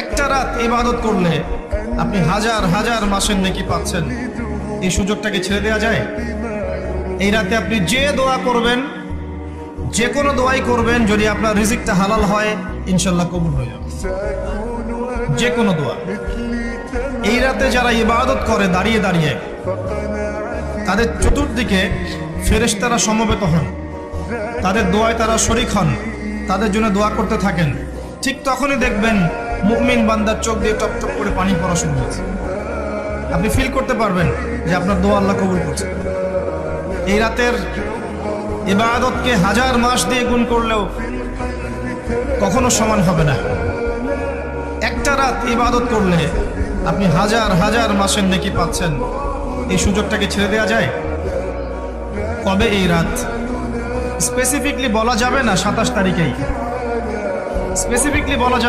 একটা রাত ইবাদত করলে আপনি হাজার হাজার মাসের নেকি পাচ্ছেন। এই সুযোগটাকে ছেড়ে দেওয়া যায়? এই রাতে আপনি যে দোয়া করবেন, যে কোনো দোয়াই করবেন, যদি আপনার রিজিকটা হালাল হয় ইনশাল্লাহ কবুল হয়ে যাবে। যে কোনো দোয়া। এই রাতে যারা ইবাদত করে দাঁড়িয়ে দাঁড়িয়ে, তাদের চতুর্দিকে ফেরেশতারা সমবেত হন, তাদের দোয়ায় তারা শরীক হন, তাদের জন্য দোয়া করতে থাকেন। ঠিক তখনই দেখবেন মুমিন বান্দার চোখ দিয়ে টপ টপ করে পানি পড়া শুরু হয়েছে। আপনি ফিল করতে পারবেন যে আপনার দোয়া আল্লাহ কবুল করছে। এই রাতের ইবাদতকে হাজার মাস দিয়ে গুণ করলেও কখনো সমান হবে না। একটা রাত ইবাদত করলে আপনি হাজার হাজার মাসের নেকি পাচ্ছেন। এই সুযোগটাকে ছেড়ে দেওয়া যায়? কবে এই রাত স্পেসিফিকলি বলা যাবে না, 27 তারিখেই স্পেসিফিকলি বলা যাবে।